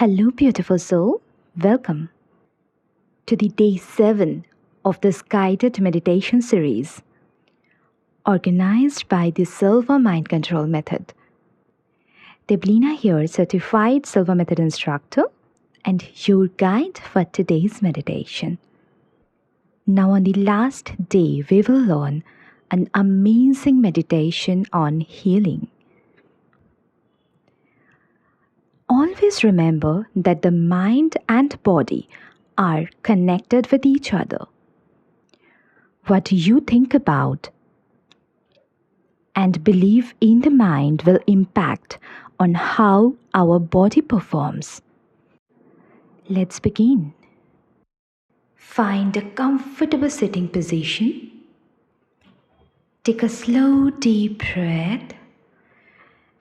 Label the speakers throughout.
Speaker 1: Hello, beautiful soul. Welcome to the day 7 of this guided meditation series organized by the Silva Mind Control Method. Deblina here, certified Silva Method instructor and your guide for today's meditation. Now, on the last day, we will learn an amazing meditation on healing. Always remember that the mind and body are connected with each other. What you think about and believe in the mind will impact on how our body performs. Let's begin. Find a comfortable sitting position. Take a slow, deep breath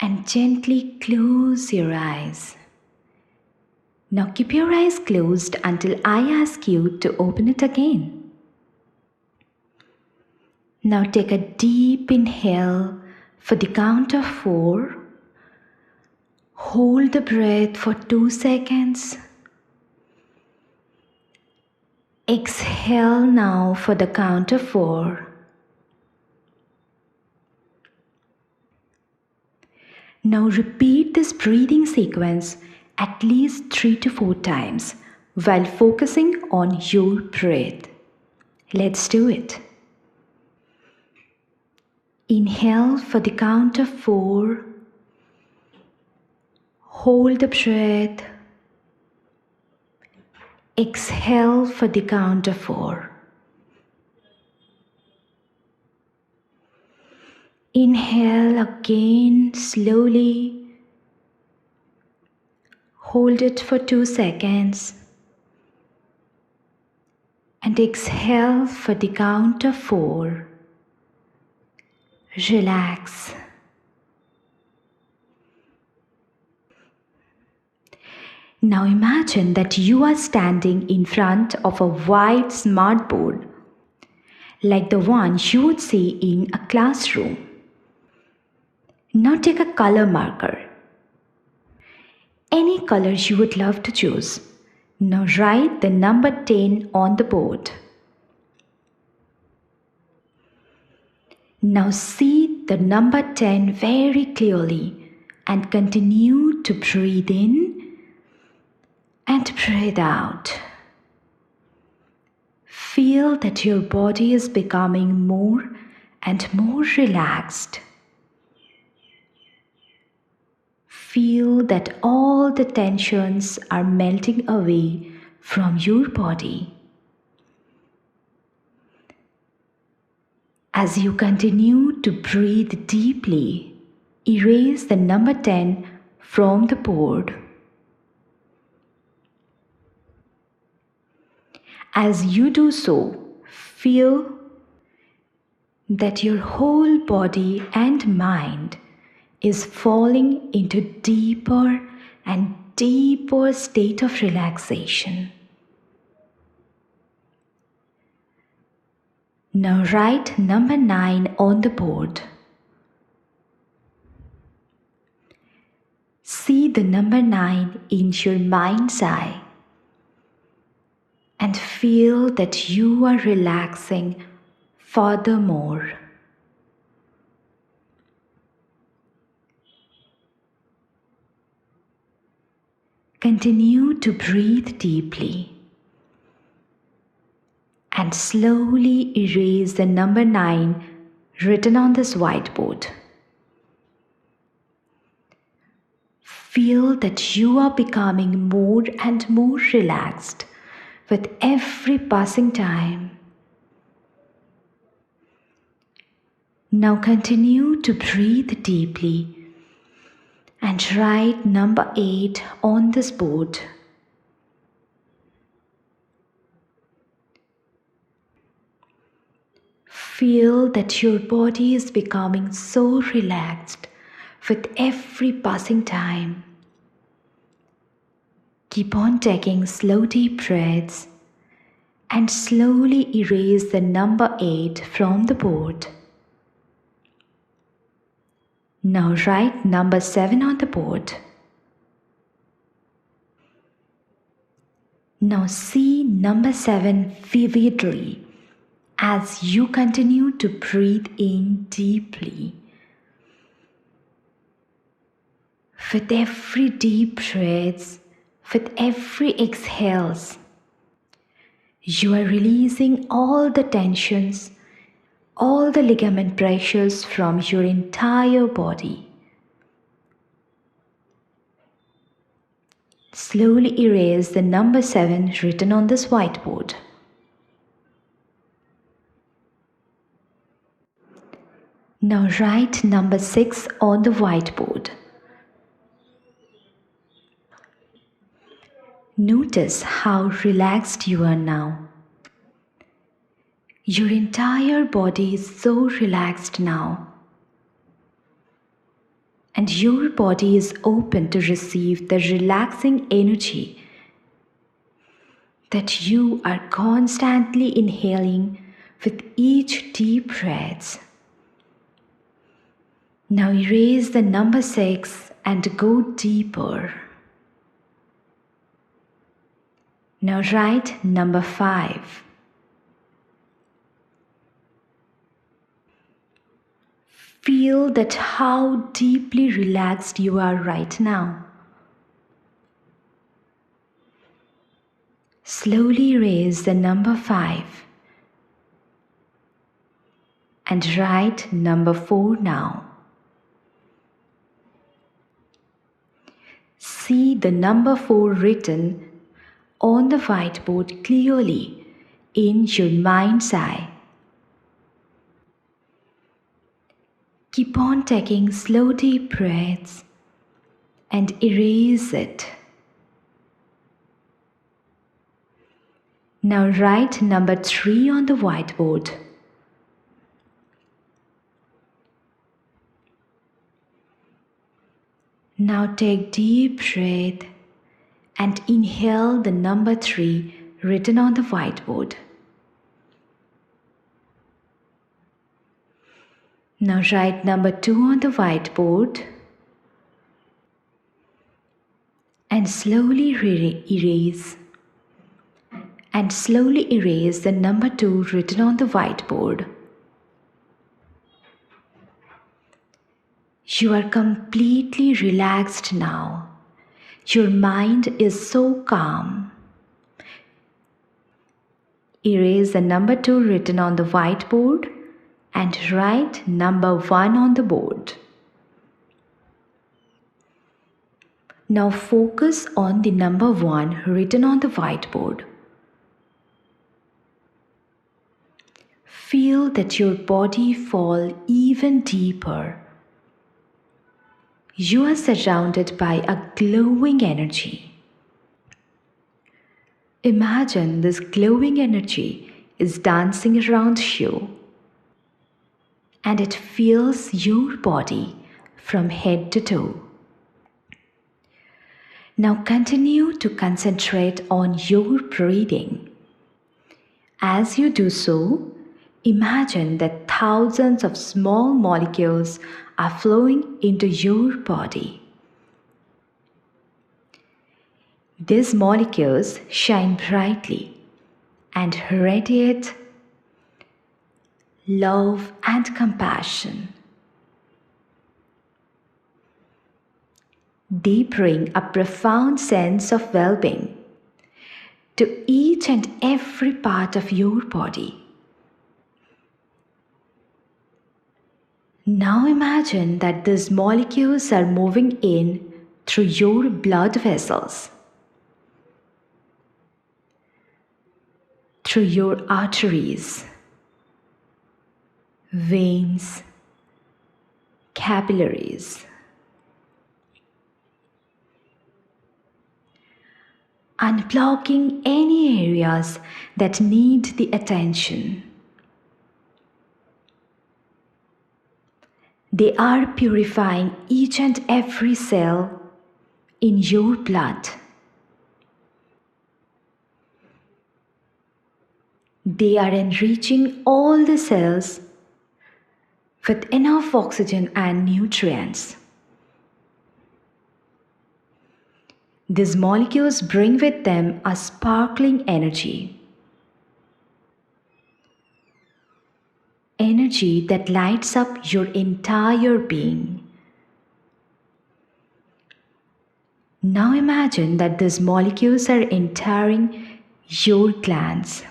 Speaker 1: and gently close your eyes. Now keep your eyes closed until I ask you to open it again. Now take a deep inhale for the count of 4. Hold the breath for 2 seconds. Exhale now for the count of 4. Now repeat this breathing sequence at least 3 to 4 times while focusing on your breath. Let's do it. Inhale for the count of 4. Hold the breath. Exhale for the count of 4. Inhale again slowly. Hold it for 2 seconds. And exhale for the count of 4. Relax. Now imagine that you are standing in front of a white smartboard, like the one you would see in a classroom. Now take a color marker, any color you would love to choose. Now write the number 10 on the board. Now see the number 10 very clearly and continue to breathe in and breathe out. Feel that your body is becoming more and more relaxed. Feel that all the tensions are melting away from your body. As you continue to breathe deeply, erase the number 10 from the board. As you do so, feel that your whole body and mind is falling into deeper and deeper state of relaxation. Now write number 9 on the board. See the number 9 in your mind's eye and feel that you are relaxing furthermore. Continue to breathe deeply and slowly erase the number 9 written on this whiteboard. Feel that you are becoming more and more relaxed with every passing time. Now continue to breathe deeply and write number 8 on this board. Feel that your body is becoming so relaxed with every passing time. Keep on taking slow deep breaths and slowly erase the number 8 from the board. Now write number 7 on the board. Now see number 7 vividly as you continue to breathe in deeply. With every deep breath, with every exhales, you are releasing all the tensions, all the ligament pressures from your entire body. Slowly erase the number 7 written on this whiteboard. Now write number 6 on the whiteboard. Notice how relaxed you are now. Your entire body is so relaxed now. And your body is open to receive the relaxing energy that you are constantly inhaling with each deep breath. Now erase the number 6 and go deeper. Now write number 5. Feel that how deeply relaxed you are right now. Slowly erase the number 5 and write number 4 now. See the number 4 written on the whiteboard clearly in your mind's eye. Keep on taking slow deep breaths and erase it. Now write number 3 on the whiteboard. Now take deep breath and inhale the number 3 written on the whiteboard. Now write number 2 on the whiteboard and slowly erase the number 2 written on the whiteboard. You are completely relaxed now. Your mind is so calm. Erase the number 2 written on the whiteboard and write number 1 on the board. Now focus on the number 1 written on the whiteboard. Feel that your body fall even deeper. You are surrounded by a glowing energy. Imagine this glowing energy is dancing around you, and it fills your body from head to toe. Now continue to concentrate on your breathing. As you do so, imagine that thousands of small molecules are flowing into your body. These molecules shine brightly and radiate love and compassion. They bring a profound sense of well-being to each and every part of your body. Now imagine that these molecules are moving in through your blood vessels, through your arteries, veins, capillaries, unblocking any areas that need the attention. They are purifying each and every cell in your blood. They are enriching all the cells with enough oxygen and nutrients. These molecules bring with them a sparkling energy. Energy that lights up your entire being. Now imagine that these molecules are entering your glands,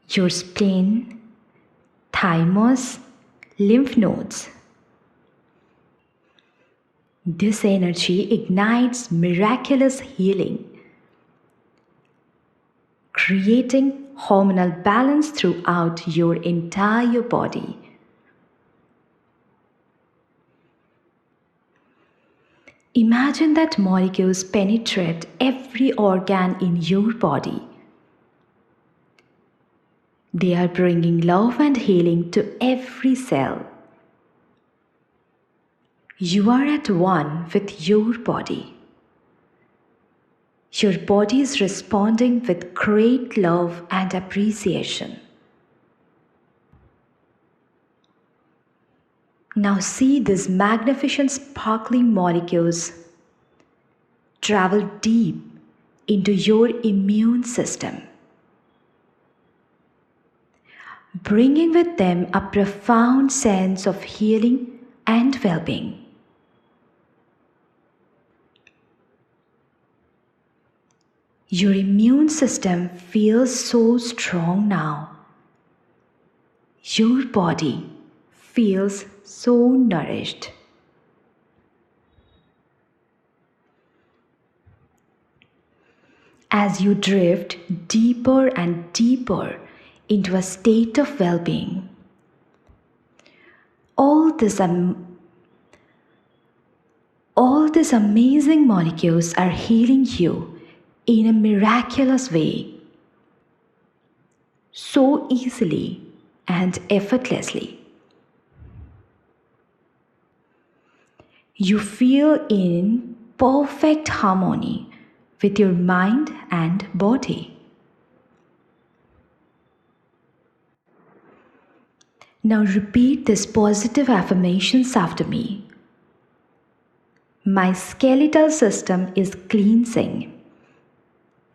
Speaker 1: your spleen, thymus, lymph nodes. This energy ignites miraculous healing, creating hormonal balance throughout your entire body. Imagine that molecules penetrate every organ in your body. They are bringing love and healing to every cell. You are at one with your body. Your body is responding with great love and appreciation. Now see these magnificent sparkling molecules travel deep into your immune system, bringing with them a profound sense of healing and well-being. Your immune system feels so strong now. Your body feels so nourished. As you drift deeper and deeper into a state of well-being, all these amazing molecules are healing you in a miraculous way, so easily and effortlessly. You feel in perfect harmony with your mind and body. Now repeat these positive affirmations after me. My skeletal system is cleansing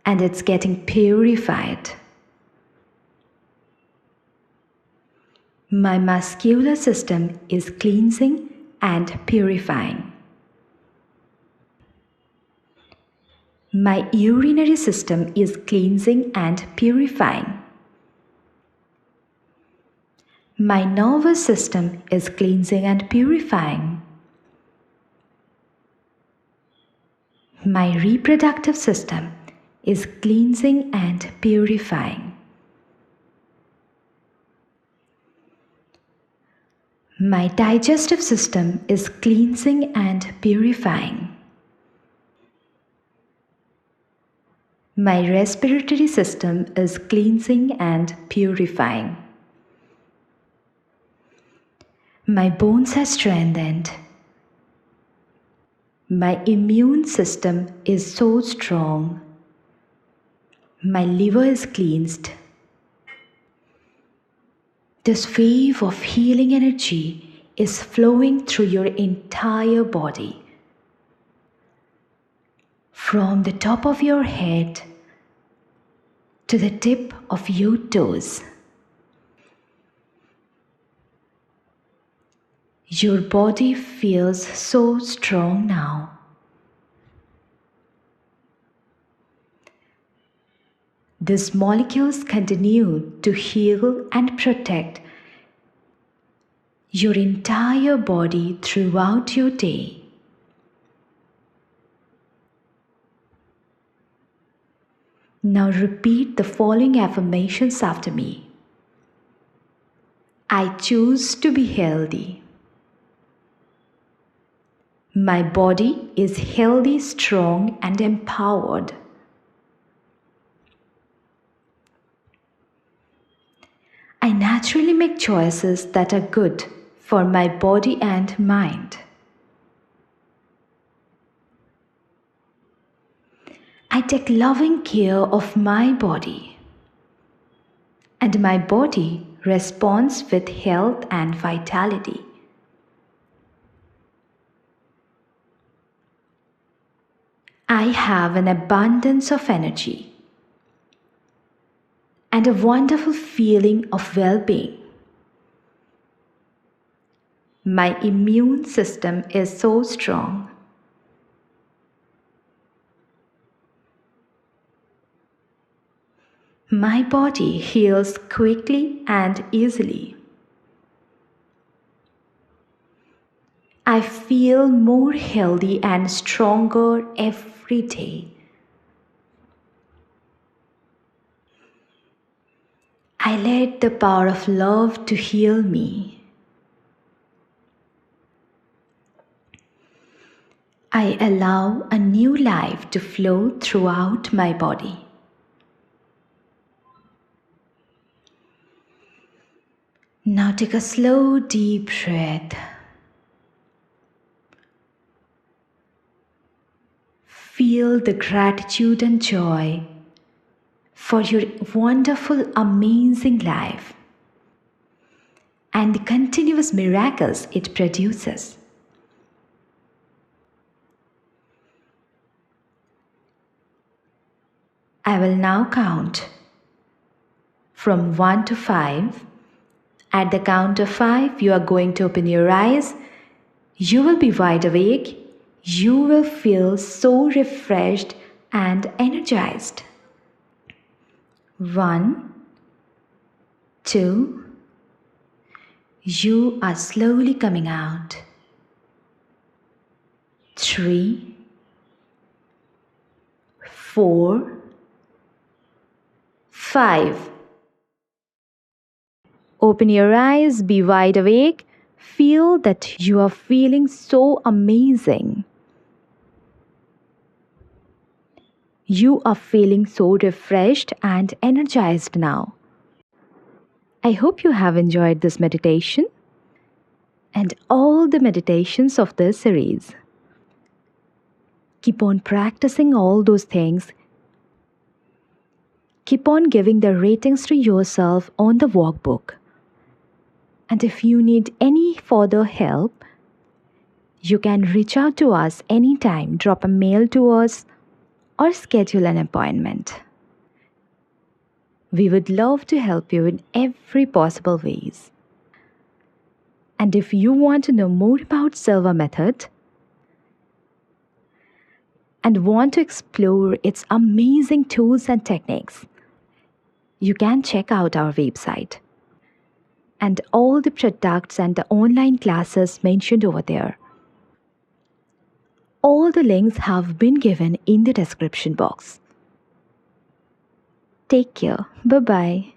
Speaker 1: and it's getting purified. My muscular system is cleansing and purifying. My urinary system is cleansing and purifying. My nervous system is cleansing and purifying. My reproductive system is cleansing and purifying. My digestive system is cleansing and purifying. My respiratory system is cleansing and purifying. My bones are strengthened. My immune system is so strong. My liver is cleansed. This wave of healing energy is flowing through your entire body. From the top of your head to the tip of your toes. Your body feels so strong now. These molecules continue to heal and protect your entire body throughout your day. Now repeat the following affirmations after me. I choose to be healthy. My body is healthy, strong, and empowered. I naturally make choices that are good for my body and mind. I take loving care of my body, and my body responds with health and vitality. I have an abundance of energy and a wonderful feeling of well-being. My immune system is so strong. My body heals quickly and easily. I feel more healthy and stronger every day. I let the power of love to heal me. I allow a new life to flow throughout my body. Now take a slow, deep breath. Feel the gratitude and joy for your wonderful, amazing life and the continuous miracles it produces. I will now count from 1 to 5. At the count of 5, you are going to open your eyes. You will be wide awake. You will feel so refreshed and energized. 1, 2, you are slowly coming out. 3, 4, 5. Open your eyes, be wide awake. Feel that you are feeling so amazing. You are feeling so refreshed and energized now. I hope you have enjoyed this meditation and all the meditations of this series. Keep on practicing all those things. Keep on giving the ratings to yourself on the workbook. And if you need any further help, you can reach out to us anytime, drop a mail to us, or schedule an appointment. We would love to help you in every possible ways. And if you want to know more about Silva Method and want to explore its amazing tools and techniques, you can check out our website and all the products and the online classes mentioned over there. All the links have been given in the description box. Take care. Bye-bye.